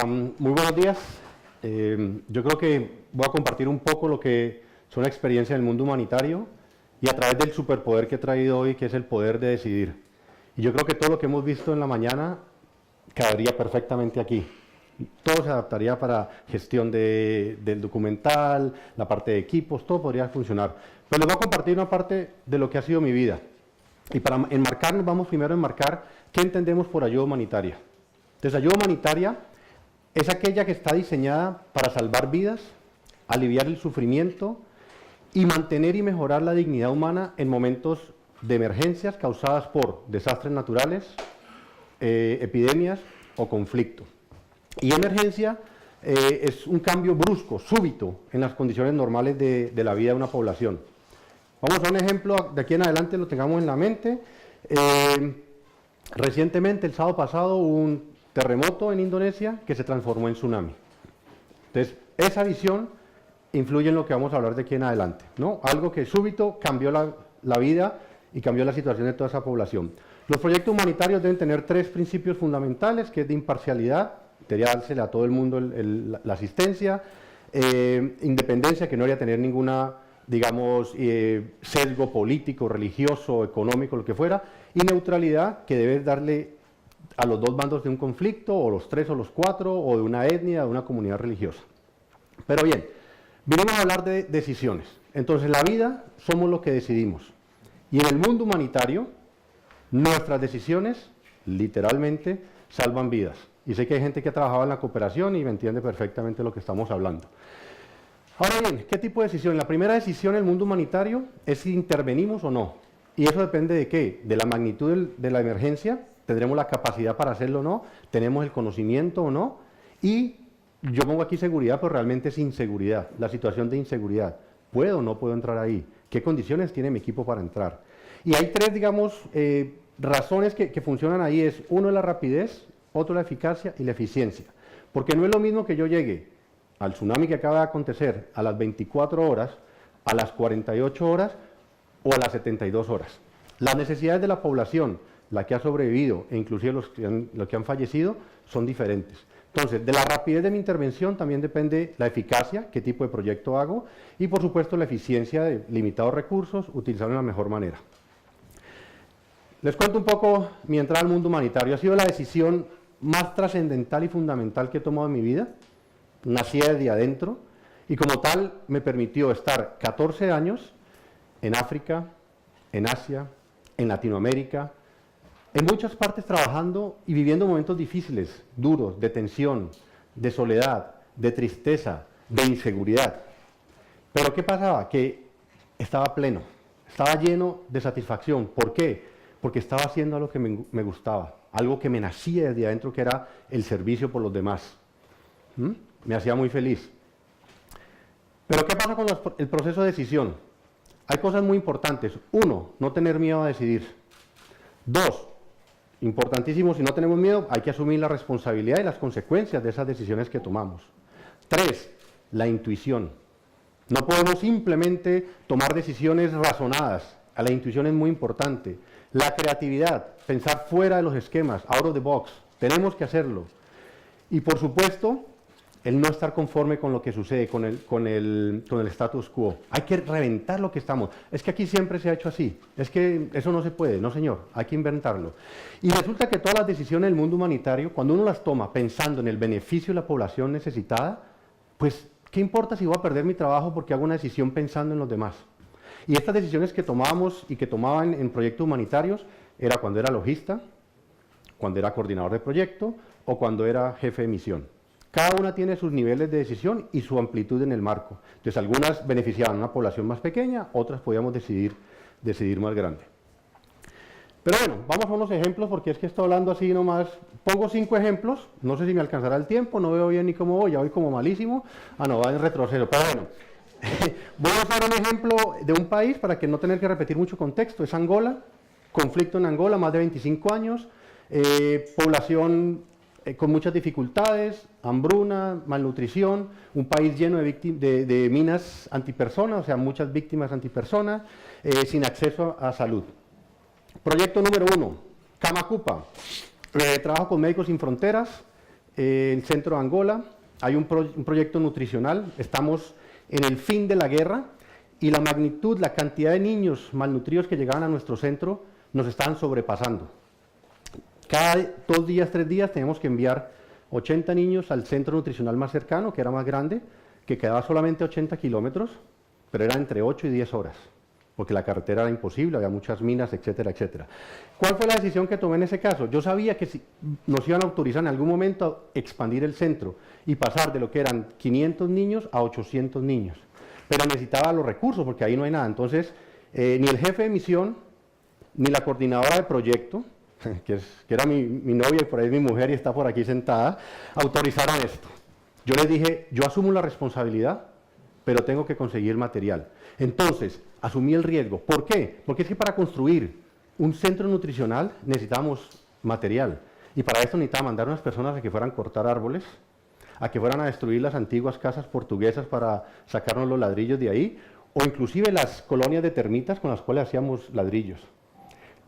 Muy buenos días. Yo creo que voy a compartir un poco lo que es una experiencia en el mundo humanitario y a través del superpoder que he traído hoy, que es el poder de decidir. Y yo creo que todo lo que hemos visto en la mañana cabería perfectamente aquí. Todo se adaptaría para gestión del documental, la parte de equipos, todo podría funcionar. Pero les voy a compartir una parte de lo que ha sido mi vida. Y para enmarcarnos, vamos primero a enmarcar qué entendemos por ayuda humanitaria. Entonces, ayuda humanitaria es aquella que está diseñada para salvar vidas, aliviar el sufrimiento y mantener y mejorar la dignidad humana en momentos de emergencias causadas por desastres naturales, epidemias o conflicto. Y emergencia es un cambio brusco, súbito, en las condiciones normales de la vida de una población. Vamos a un ejemplo, de aquí en adelante lo tengamos en la mente. Recientemente, el sábado pasado, hubo un terremoto en Indonesia que se transformó en tsunami. Entonces, esa visión influye en lo que vamos a hablar de aquí en adelante, ¿no? Algo que súbito cambió la vida y cambió la situación de toda esa población. Los proyectos humanitarios deben tener tres principios fundamentales, que es de imparcialidad, debería dársele a todo el mundo la asistencia, independencia, que no debería tener ninguna, digamos, sesgo político, religioso, económico, lo que fuera, y neutralidad, que debe darle a los dos bandos de un conflicto, o los tres o los cuatro, o de una etnia, de una comunidad religiosa. Pero bien, vinimos a hablar de decisiones. Entonces, la vida somos lo que decidimos. Y en el mundo humanitario, nuestras decisiones, literalmente, salvan vidas. Y sé que hay gente que ha trabajado en la cooperación y me entiende perfectamente lo que estamos hablando. Ahora bien, ¿qué tipo de decisión? La primera decisión en el mundo humanitario es si intervenimos o no. Y eso depende de qué, de la magnitud de la emergencia, tendremos la capacidad para hacerlo o no, tenemos el conocimiento o no, y yo pongo aquí seguridad, pero realmente es inseguridad, la situación de inseguridad. ¿Puedo o no puedo entrar ahí? ¿Qué condiciones tiene mi equipo para entrar? Y hay tres, digamos, razones que funcionan ahí, es uno, la rapidez, otro, la eficacia y la eficiencia. Porque no es lo mismo que yo llegue al tsunami que acaba de acontecer a las 24 horas, a las 48 horas o a las 72 horas. Las necesidades de la población, la que ha sobrevivido e inclusive los que han fallecido, son diferentes. Entonces, de la rapidez de mi intervención también depende la eficacia, qué tipo de proyecto hago, y por supuesto la eficiencia de limitados recursos, utilizarlos de la mejor manera. Les cuento un poco mi entrada al mundo humanitario. Ha sido la decisión más trascendental y fundamental que he tomado en mi vida. Nací desde adentro y como tal me permitió estar 14 años en África, en Asia, en Latinoamérica, en muchas partes trabajando y viviendo momentos difíciles, duros, de tensión, de soledad, de tristeza, de inseguridad. Pero ¿qué pasaba? Que estaba pleno, estaba lleno de satisfacción. ¿Por qué? Porque estaba haciendo algo que me gustaba, algo que me nacía desde adentro, que era el servicio por los demás. Me hacía muy feliz. Pero ¿qué pasa con el proceso de decisión? Hay cosas muy importantes. Uno, no tener miedo a decidir. Dos, importantísimo, si no tenemos miedo, hay que asumir la responsabilidad y las consecuencias de esas decisiones que tomamos. Tres, la intuición. No podemos simplemente tomar decisiones razonadas. La intuición es muy importante. La creatividad, pensar fuera de los esquemas, out of the box. Tenemos que hacerlo. Y por supuesto, el no estar conforme con lo que sucede, con el status quo. Hay que reventar lo que estamos. Es que aquí siempre se ha hecho así. Es que eso no se puede. No, señor. Hay que inventarlo. Y resulta que todas las decisiones del mundo humanitario, cuando uno las toma pensando en el beneficio de la población necesitada, pues, ¿qué importa si voy a perder mi trabajo porque hago una decisión pensando en los demás? Y estas decisiones que tomábamos y que tomaban en proyectos humanitarios era cuando era logista, cuando era coordinador de proyecto o cuando era jefe de misión. Cada una tiene sus niveles de decisión y su amplitud en el marco. Entonces, algunas beneficiaban a una población más pequeña, otras podíamos decidir más grande. Pero bueno, vamos a unos ejemplos porque es que estoy hablando así nomás. Pongo 5 ejemplos, no sé si me alcanzará el tiempo, no veo bien ni cómo voy, ya voy como malísimo. No, va en retroceso, pero bueno. Voy a usar un ejemplo de un país para que no tener que repetir mucho contexto. Es Angola, conflicto en Angola, más de 25 años, población con muchas dificultades, hambruna, malnutrición, un país lleno de minas antipersonas, o sea, muchas víctimas antipersonas, sin acceso a salud. Proyecto número 1, Camacupa, trabajo con Médicos Sin Fronteras, el centro de Angola, hay un proyecto nutricional, estamos en el fin de la guerra y la magnitud, la cantidad de niños malnutridos que llegaban a nuestro centro nos estaban sobrepasando. Cada 2 días, 3 días tenemos que enviar 80 niños al centro nutricional más cercano, que era más grande, que quedaba solamente 80 kilómetros, pero era entre 8 y 10 horas, porque la carretera era imposible, había muchas minas, etcétera, etcétera. ¿Cuál fue la decisión que tomé en ese caso? Yo sabía que si nos iban a autorizar en algún momento a expandir el centro y pasar de lo que eran 500 niños a 800 niños, pero necesitaba los recursos, porque ahí no hay nada. Entonces, ni el jefe de misión, ni la coordinadora de proyecto, que era mi novia y por ahí mi mujer y está por aquí sentada, autorizaron esto. Yo les dije, yo asumo la responsabilidad, pero tengo que conseguir material. Entonces, asumí el riesgo. ¿Por qué? Porque es que para construir un centro nutricional necesitamos material. Y para esto necesitaba mandar unas personas a que fueran a cortar árboles, a que fueran a destruir las antiguas casas portuguesas para sacarnos los ladrillos de ahí, o inclusive las colonias de termitas con las cuales hacíamos ladrillos.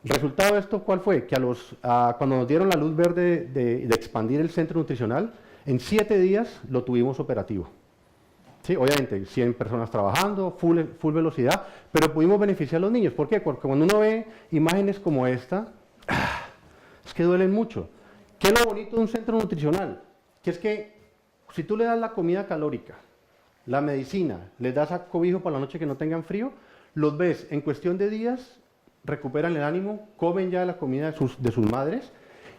El resultado de esto, ¿cuál fue? Que cuando nos dieron la luz verde de expandir el centro nutricional, en 7 días lo tuvimos operativo. Sí, obviamente, 100 personas trabajando, full velocidad, pero pudimos beneficiar a los niños. ¿Por qué? Porque cuando uno ve imágenes como esta, es que duelen mucho. ¿Qué es lo bonito de un centro nutricional? Que es que si tú le das la comida calórica, la medicina, les das a cobijo para la noche que no tengan frío, los ves en cuestión de días, recuperan el ánimo, comen ya la comida de sus madres,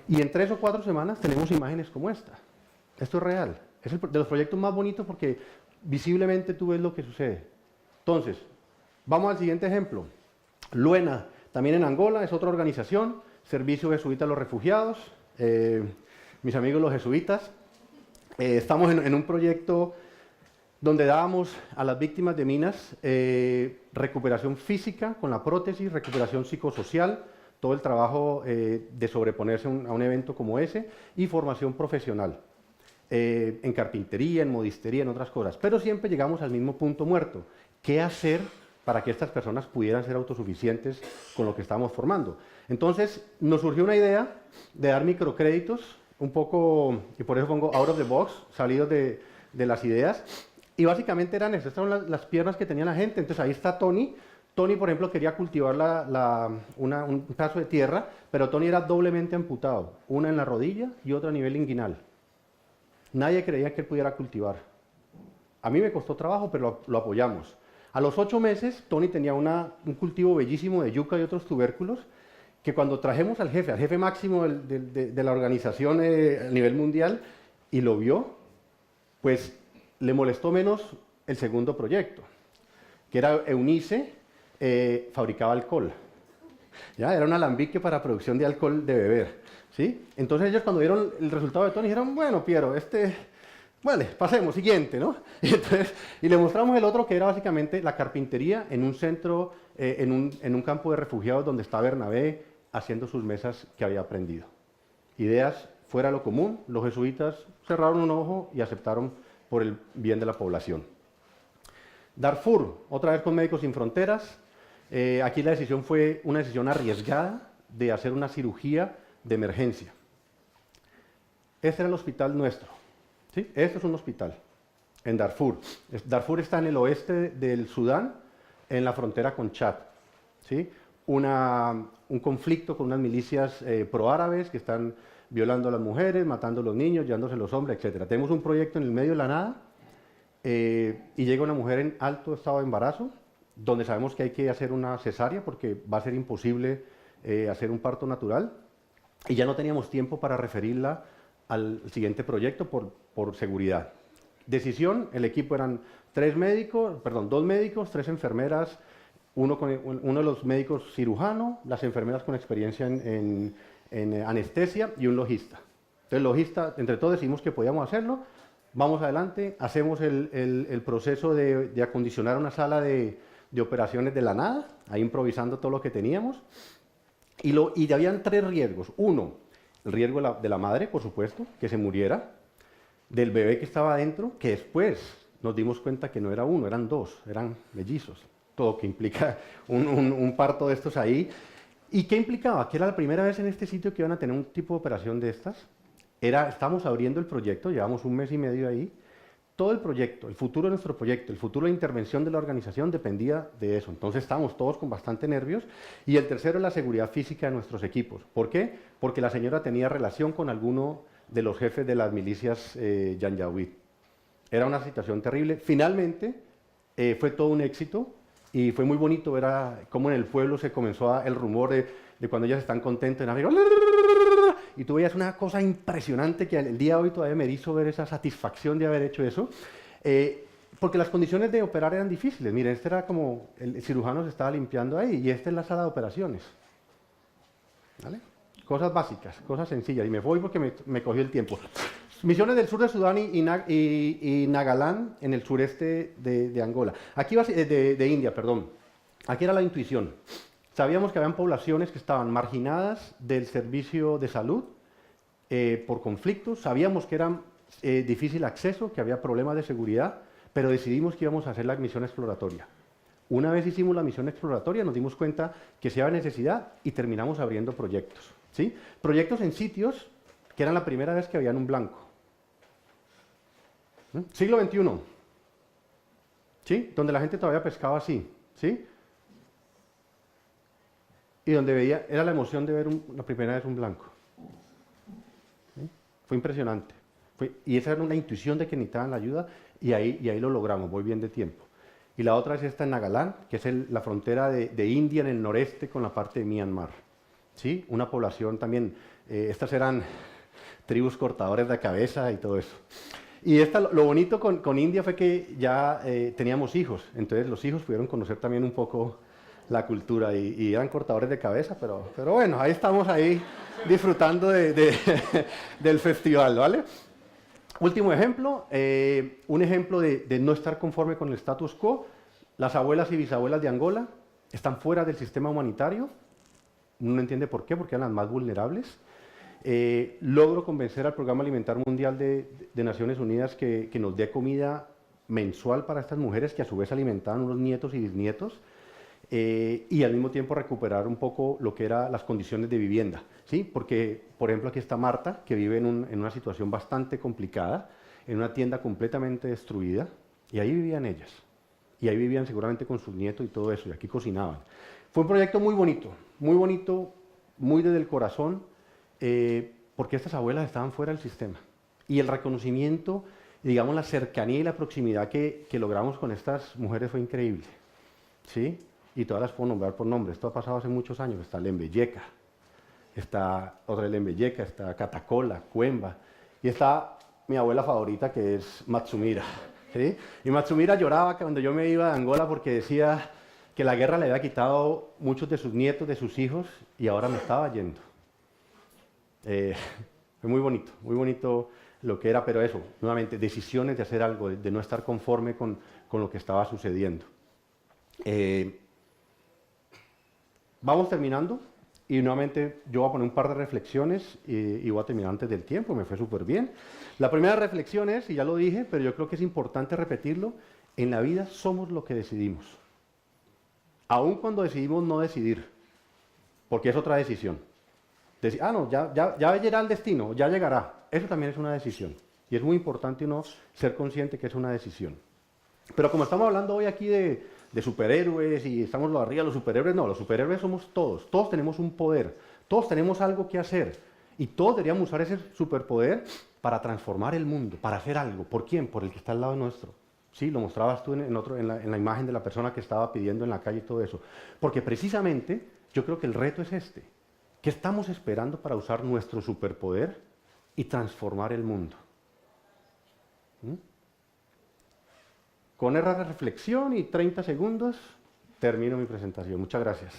y en 3 o 4 semanas tenemos imágenes como esta. Esto es real. Es de los proyectos más bonitos porque visiblemente tú ves lo que sucede. Entonces, vamos al siguiente ejemplo. Luena, también en Angola, es otra organización, Servicio Jesuita a los Refugiados, mis amigos los jesuitas. Estamos en un proyecto donde dábamos a las víctimas de minas recuperación física con la prótesis, recuperación psicosocial, todo el trabajo de sobreponerse a un evento como ese, y formación profesional. En carpintería, en modistería, en otras cosas, pero siempre llegamos al mismo punto muerto. ¿Qué hacer para que estas personas pudieran ser autosuficientes con lo que estamos formando? Entonces nos surgió una idea de dar microcréditos, un poco, y por eso pongo out of the box, salidos de las ideas, y básicamente eran estas son las piernas que tenía la gente. Entonces ahí está Tony. Tony, por ejemplo, quería cultivar un pedazo de tierra, pero Tony era doblemente amputado, una en la rodilla y otra a nivel inguinal. Nadie creía que él pudiera cultivar. A mí me costó trabajo, pero lo apoyamos. A los 8 meses, Tony tenía un cultivo bellísimo de yuca y otros tubérculos, que cuando trajimos al jefe máximo de la organización a nivel mundial, y lo vio, pues le molestó menos el segundo proyecto, que era Eunice, fabricaba alcohol. ¿Ya? Era un alambique para producción de alcohol de beber. ¿Sí? Entonces ellos cuando vieron el resultado de Tony dijeron, bueno, Piero, vale, pasemos, siguiente, ¿no? Y le mostramos el otro que era básicamente la carpintería en un centro, en un campo de refugiados donde está Bernabé haciendo sus mesas que había aprendido. Ideas fuera de lo común, los jesuitas cerraron un ojo y aceptaron por el bien de la población. Darfur, otra vez con Médicos Sin Fronteras. Aquí la decisión fue una decisión arriesgada de hacer una cirugía de emergencia. Este era el hospital nuestro. ¿Sí? Este es un hospital en Darfur. Darfur está en el oeste del Sudán, en la frontera con Chad. ¿Sí? Un conflicto con unas milicias proárabes que están violando a las mujeres, matando a los niños, llevándose a los hombres, etc. Tenemos un proyecto en el medio de la nada y llega una mujer en alto estado de embarazo, donde sabemos que hay que hacer una cesárea porque va a ser imposible hacer un parto natural. Y ya no teníamos tiempo para referirla al siguiente proyecto por seguridad. Decisión, el equipo eran 2 médicos, 3 enfermeras, uno de los médicos cirujano, las enfermeras con experiencia en anestesia y un logista. Entonces el logista, entre todos decidimos que podíamos hacerlo, vamos adelante, hacemos el proceso de acondicionar una sala de operaciones de la nada, ahí improvisando todo lo que teníamos. Y habían 3 riesgos. Uno, el riesgo de la madre, por supuesto, que se muriera, del bebé que estaba adentro, que después nos dimos cuenta que no era uno, eran 2, eran mellizos. Todo que implica un parto de estos ahí. ¿Y qué implicaba? Que era la primera vez en este sitio que iban a tener un tipo de operación de estas. Estamos abriendo el proyecto, llevamos un mes y medio ahí. Todo el proyecto, el futuro de nuestro proyecto, el futuro de intervención de la organización dependía de eso. Entonces estábamos todos con bastante nervios. Y el tercero es la seguridad física de nuestros equipos. ¿Por qué? Porque la señora tenía relación con alguno de los jefes de las milicias Janjaweed. Era una situación terrible. Finalmente fue todo un éxito y fue muy bonito ver cómo en el pueblo se comenzó el rumor de cuando ellas están contentas. Y tú veías una cosa impresionante que el día de hoy todavía me hizo ver esa satisfacción de haber hecho eso, porque las condiciones de operar eran difíciles. Miren, este era como el cirujano se estaba limpiando ahí y esta es la sala de operaciones. ¿Vale? Cosas básicas, cosas sencillas. Y me voy porque me cogió el tiempo. Misiones del sur de Sudán y Nagaland en el sureste de Angola. Aquí de India, perdón. Aquí era la intuición. Sabíamos que habían poblaciones que estaban marginadas del servicio de salud por conflictos, sabíamos que eran difícil acceso, que había problemas de seguridad, pero decidimos que íbamos a hacer la misión exploratoria. Una vez hicimos la misión exploratoria nos dimos cuenta que se había necesidad y terminamos abriendo proyectos. ¿Sí? Proyectos en sitios que eran la primera vez que habían un blanco. Siglo XXI, ¿sí? Donde la gente todavía pescaba así, ¿sí? Y donde veía, era la emoción de ver la primera vez un blanco. ¿Sí? Fue impresionante. Y esa era una intuición de que necesitaban la ayuda y ahí lo logramos, voy bien de tiempo. Y la otra es esta en Nagaland, que es la frontera de India en el noreste con la parte de Myanmar. ¿Sí? Una población también, estas eran tribus cortadores de cabeza y todo eso. Y lo bonito con India fue que ya teníamos hijos, entonces los hijos pudieron conocer también un poco la cultura y eran cortadores de cabeza, pero bueno, ahí estamos disfrutando del festival, ¿vale? Último ejemplo, un ejemplo de no estar conforme con el status quo. Las abuelas y bisabuelas de Angola están fuera del sistema humanitario, no entiende por qué, porque eran las más vulnerables. Logro convencer al Programa Alimentar Mundial de Naciones Unidas que nos dé comida mensual para estas mujeres que a su vez alimentaban unos nietos y bisnietos. Y al mismo tiempo recuperar un poco lo que eran las condiciones de vivienda, ¿sí? Porque, por ejemplo, aquí está Marta, que vive en una situación bastante complicada, en una tienda completamente destruida, y ahí vivían ellas. Y ahí vivían seguramente con sus nietos y todo eso, y aquí cocinaban. Fue un proyecto muy bonito, muy desde el corazón, porque estas abuelas estaban fuera del sistema. Y el reconocimiento, digamos, la cercanía y la proximidad que logramos con estas mujeres fue increíble, ¿sí? Y todas las puedo nombrar por nombre. Esto ha pasado hace muchos años. Está Lembeyeca, está otra Lembeyeca, está Catacola, Cuemba, y está mi abuela favorita que es Matsumira. ¿Sí? Y Matsumira lloraba cuando yo me iba de Angola porque decía que la guerra le había quitado muchos de sus nietos, de sus hijos, y ahora me estaba yendo. Fue muy bonito lo que era, pero eso, nuevamente, decisiones de hacer algo, de no estar conforme con lo que estaba sucediendo. Vamos terminando y nuevamente yo voy a poner un par de reflexiones y voy a terminar antes del tiempo, me fue súper bien. La primera reflexión es, y ya lo dije, pero yo creo que es importante repetirlo, en la vida somos lo que decidimos. Aun cuando decidimos no decidir, porque es otra decisión. No, ya llegará el destino, ya llegará. Eso también es una decisión. Y es muy importante uno ser consciente que es una decisión. Pero como estamos hablando hoy aquí de superhéroes y estamos lo arriba de los superhéroes, no, los superhéroes somos todos. Todos tenemos un poder, todos tenemos algo que hacer. Y todos deberíamos usar ese superpoder para transformar el mundo, para hacer algo. ¿Por quién? Por el que está al lado nuestro. Sí, lo mostrabas tú en la imagen de la persona que estaba pidiendo en la calle y todo eso. Porque precisamente yo creo que el reto es este. ¿Qué estamos esperando para usar nuestro superpoder y transformar el mundo? Con esa reflexión y 30 segundos termino mi presentación. Muchas gracias.